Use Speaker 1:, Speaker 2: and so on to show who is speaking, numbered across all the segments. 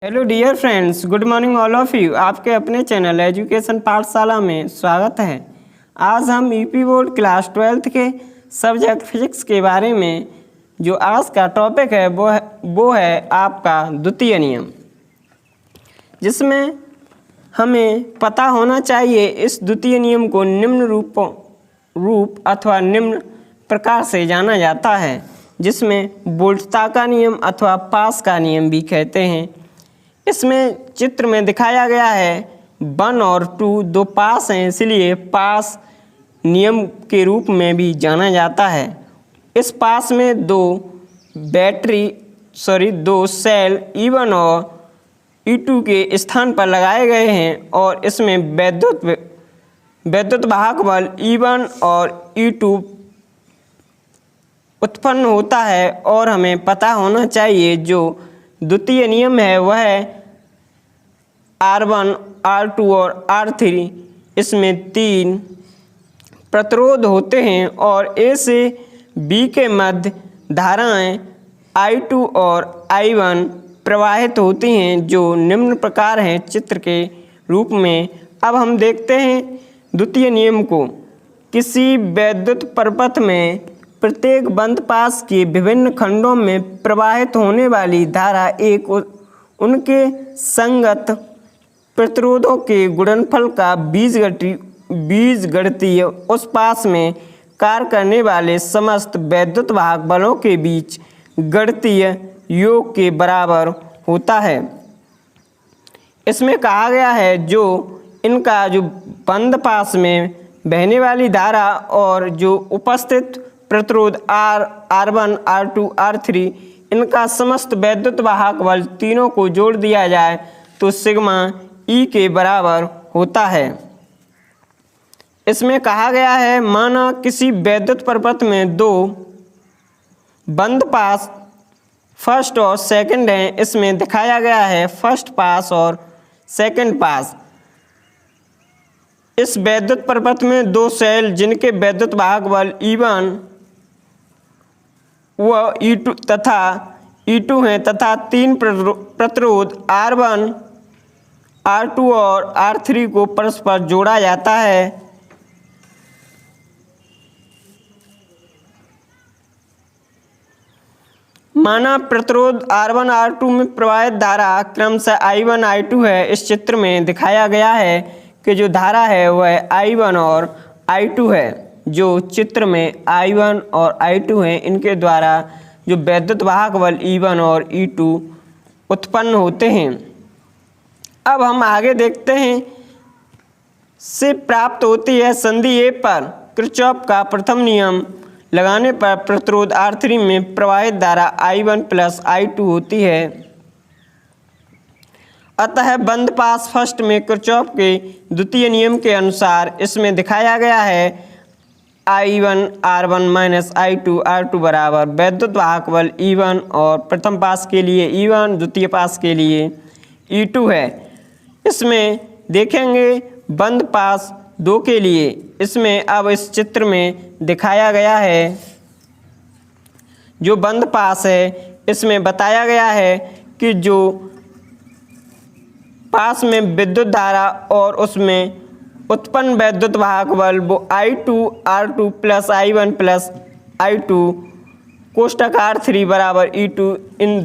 Speaker 1: Hello dear friends, good morning all of you. आपके अपने channel education पाठशाला में स्वागत है। आज हम यूपी बोर्ड क्लास 12th के सब्जेक्ट फिजिक्स के बारे में जो आज का टॉपिक है वो है आपका द्वितीय नियम, जिसमें हमें पता होना चाहिए इस द्वितीय नियम को निम्न रूप अथवा निम्न प्रकार से जाना जाता है, जिसमें वोल्टता का नियम अथवा पास का नियम भी कहते हैं। इसमें चित्र में दिखाया गया है 1 और 2 दो पास हैं, इसलिए पास नियम के रूप में भी जाना जाता है। इस पास में दो सेल E1 और E2 के स्थान पर लगाए गए हैं और इसमें वैद्युत वाहक बल E1 और E2 उत्पन्न होता है। और हमें पता होना चाहिए जो द्वितीय नियम है वह है R1, R2 और R3। इसमें 3 प्रतिरोध होते हैं और A से B के मध्य धाराएं I2 और I1 प्रवाहित होती हैं, जो निम्न प्रकार हैं चित्र के रूप में। अब हम देखते हैं द्वितीय नियम को। किसी वैद्युत परिपथ में प्रत्येक बंद पास के विभिन्न खंडों में प्रवाहित होने वाली धारा एक उनके संगत प्रतिरोधों के गुणनफल का बीजगणितीय उस पास में कार्य करने वाले समस्त वैद्युत वाहक बलों के बीच गणितीय योग के बराबर होता है। इसमें कहा गया है जो इनका जो बंद पास में बहने वाली धारा और जो उपस्थित प्रतिरोध R1, R2, R3 इनका समस्त वैद्युत वाहक बल तीनों को जोड़ दिया जाए तो सिग्मा E के बराबर होता है। इसमें कहा गया है माना किसी वैद्युत परिपथ में दो बंद पास फर्स्ट और सेकंड हैं। इसमें दिखाया गया है फर्स्ट पास और सेकंड पास। इस वैद्युत परिपथ में दो सेल जिनके वैद्युत वाहक बल E1 व E2 तथा E2 हैं तथा 3 प्रतिरोध R1, R2 और R3 को परस्पर जोड़ा जाता है। माना प्रतिरोध R1, R2 में प्रवाहित धारा क्रमशः I1, I2 है। इस चित्र में दिखाया गया है कि जो धारा है वह I1 और I2 है। जो चित्र में I1 और I2 हैं, इनके द्वारा जो वैद्युत वाहक बल E1 और E2 उत्पन्न होते हैं। अब हम आगे देखते हैं से प्राप्त होती है संधि ए पर किरचॉफ का प्रथम नियम लगाने पर प्रतिरोध R3 में प्रवाहित धारा I1 प्लस I2 होती है। अतः बंद पास फर्स्ट में किरचॉफ के द्वितीय नियम के अनुसार इसमें दिखाया गया है I1 R1 minus I2 R2 बराबर वैद्युत वाहक बल E1 और प्रथम पास के लिए E1, द्वितीय पास के लिए E2 है। इसमें देखेंगे बंद पास 2 के लिए। इसमें अब इस चित्र में दिखाया गया है जो बंद पास है, इसमें बताया गया है कि जो पास में विद्युत धारा और उसमें उत्पन्न वैद्युत वाहक बल वो I2 R2 plus I1 plus I2 कोष्टक R3 बराबर E2, इन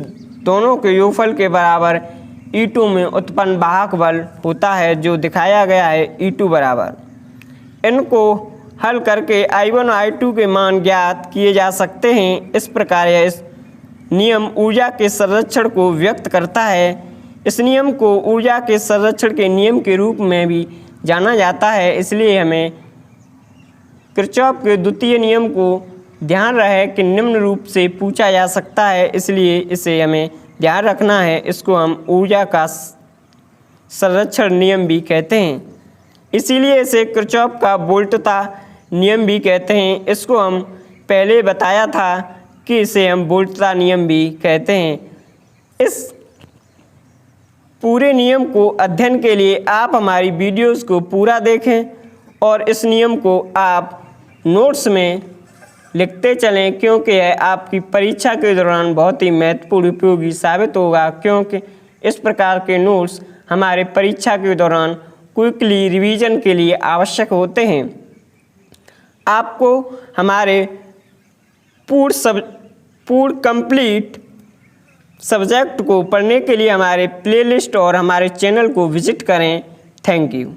Speaker 1: दोनों के योगफल के बराबर E2 में उत्पन्न वाहक बल होता है, जो दिखाया गया है E2 बराबर। इनको हल करके I1 और I2 के मान ज्ञात किए जा सकते हैं। इस प्रकार इस नियम ऊर्जा के संरक्षण को व्यक्त करता है। इस नियम को ऊर्जा के संरक्षण के नियम के रूप में भी जाना जाता है। इसलिए हमें किरचॉफ के द्वितीय नियम को ध्यान रहे कि निम्न रूप से पूछा जा सकता है, इसलिए इसे हमें ध्यान रखना है। इसको हम ऊर्जा का संरक्षण नियम भी कहते हैं, इसीलिए इसे किरचॉफ का वोल्टता नियम भी कहते हैं। इसको हम पहले बताया था कि इसे हम वोल्टता नियम भी कहते हैं। इस पूरे नियम को अध्ययन के लिए आप हमारी वीडियोस को पूरा देखें और इस नियम को आप नोट्स में लिखते चलें, क्योंकि यह आपकी परीक्षा के दौरान बहुत ही महत्वपूर्ण उपयोगी साबित होगा। क्योंकि इस प्रकार के नोट्स हमारे परीक्षा के दौरान क्विकली रिवीजन के लिए आवश्यक होते हैं। आपको हमारे पूर्ण कंप्लीट सब्जेक्ट को पढ़ने के लिए हमारे प्लेलिस्ट और हमारे चैनल को विजिट करें। Thank you.